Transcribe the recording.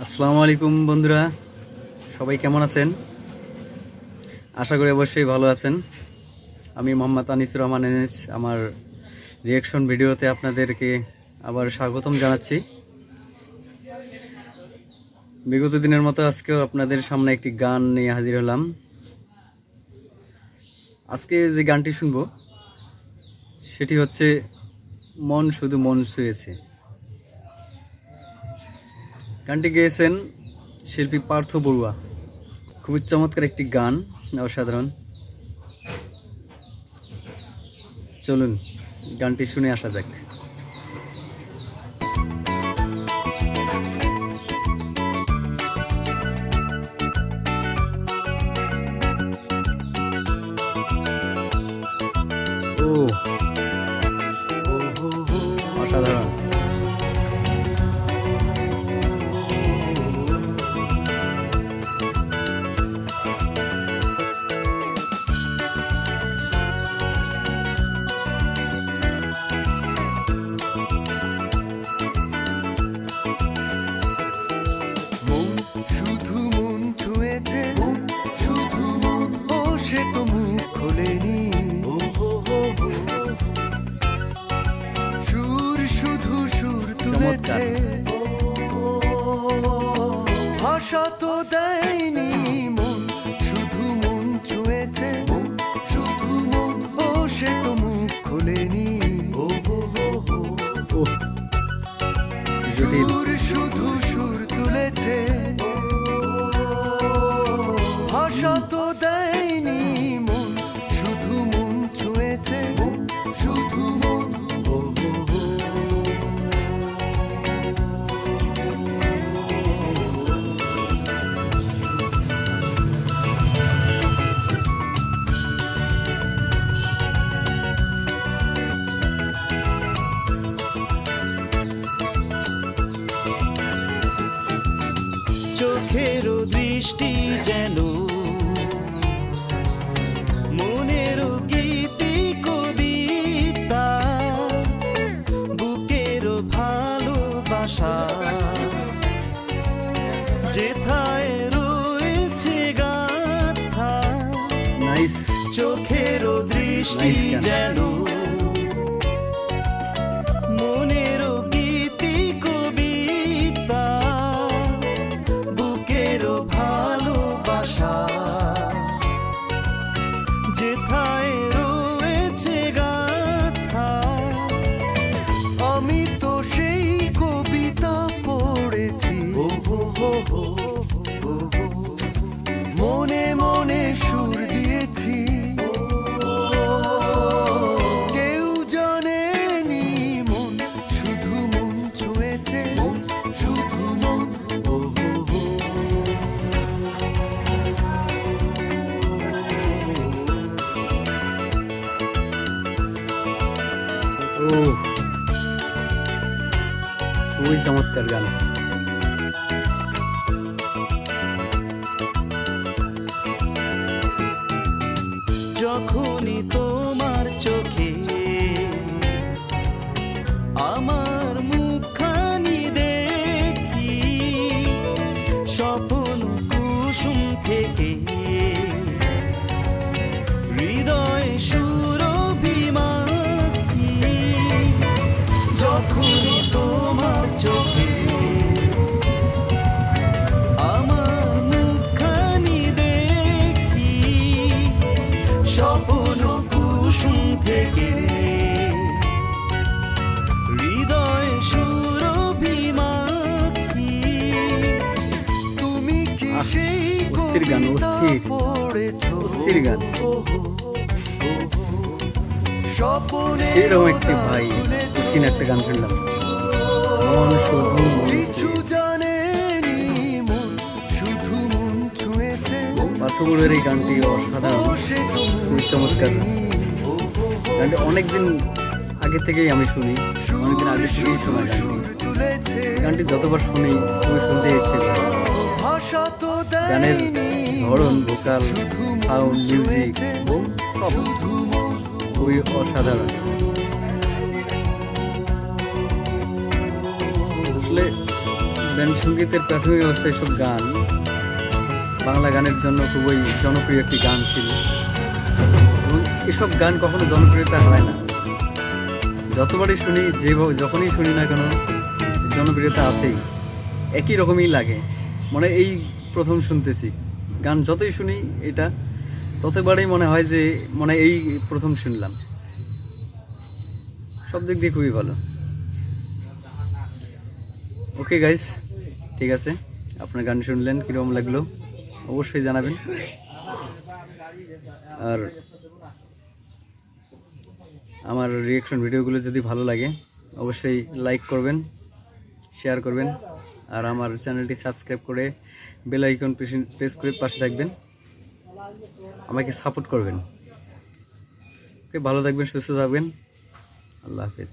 আসসালামু আলাইকুম বন্ধুরা, সবাই কেমন আছেন? আশা করি অবশ্যই ভালো আছেন। আমি মোহাম্মদ আনিসুর রহমান এনএস, আমার রিয়াকশন ভিডিওতে আপনাদেরকে আবার স্বাগতম জানাচ্ছি। বিগত দিনের মতো আজকেও আপনাদের সামনে একটি গান নিয়ে হাজির হলাম। আজকে যে গানটি শুনবো সেটি হচ্ছে মন শুধু মন ছুঁয়েছে। গানটি গেয়েছেন শিল্পী পার্থ বড়ুয়া। খুবই চমৎকার একটি গান, অসাধারণ। চলুন গানটি শুনে আসা যাক। ও অসাধারণ। শুধু মন ছুঁয়েছে, শুধু মন, ও সে তো মুখ খোলেনি। সুর শুধু সুর তুলেছে, ভাষা তো দেয়নি। মন শুধু মন ছুঁয়েছে, শুধু মন, ও সে তো মুখ খোলেনি। সুর শুধু সুর তুলেছে, ভাষা তো দেয়নি। মন শুধু মন ছুঁয়েছে, শুধু মন। চোখের দৃষ্টি যেন মনের গীতি কবিতা, বুকের ভালোবাসা যেথায় রয়েছে গাথা। নাইস। চোখের দৃষ্টি যেন মনের গীতি কবিতা, বুকের ভালোবাসা যেথায় রয়েছে গাথা। আমি তো সেই কবিতা পড়েছি, মনে মনে সুর দিয়েছি। কেউ জানেনি মন শুধু মন ছুঁয়েছে, শুধু মন। ও খুবই চমৎকার গান। যখনই তোমার চোখে আমার মুখখানি দেখি, স্বপ্ন কুসুম থেকে হৃদয় সুরভিমাখি। যখনই তোমার চোখে আমার মুখখানি দেখি, স্বপ্ন কুসুম থেকে হৃদয় সুরভিমাখি। তুমি কি সেই অস্থির গান, কবিতা অস্থির, পড়েছো? অস্থির গান। স্বপনে এরকম একটি ভাই কঠিন একটা গান শুনলাম। মন শুধু মন কিছু ছুঁয়েছে। জানেনি মন শুধু মন ছুঁয়েছে। পার্থ বড়ুয়ার এই গানটি অসাধারণ, সে তো খুবই চমৎকার। গানটি অনেকদিন আগে থেকেই আমি শুনি, অনেকদিন আগে থেকেই শোনা গানটি। সুর তুলেছে, গানটি যতবার শুনি খুবই শুনতে ইচ্ছে করে। ভাষা তো গানের দেয়নি। ধরন, ভোকাল, সাউন্ড, মিউজিক সব শুধু মন। খুবই অসাধারণ। আসলে ব্যান্ড সঙ্গীতের প্রাথমিক অবস্থায় সব গান বাংলা গানের জন্য খুবই জনপ্রিয় একটি গান ছিল, এবং এসব গান কখনো জনপ্রিয়তা হারায় না। যতবারই শুনি, যখনই শুনি না কেন জনপ্রিয়তা আছেই, একই রকমই লাগে, মানে এই প্রথম শুনতেছি গান। যতই শুনি এটা ততবারই মনে হয় যে মানে এই প্রথম শুনলাম। সব দিক দিয়ে খুবই ভালো। ওকে গাইস, ঠিক আছে, আপনার গান শুনলেন কীরকম লাগলো অবশ্যই জানাবেন। আর আমার রিঅ্যাকশন ভিডিওগুলো যদি ভালো লাগে অবশ্যই লাইক করবেন, শেয়ার করবেন, আর আমার চ্যানেলটি সাবস্ক্রাইব করে বেল আইকন প্রেস করে পাশে থাকবেন, আমাকে সাপোর্ট করবেন। ওকে, ভালো থাকবেন, সুস্থ থাকবেন, আল্লাহ হাফেজ।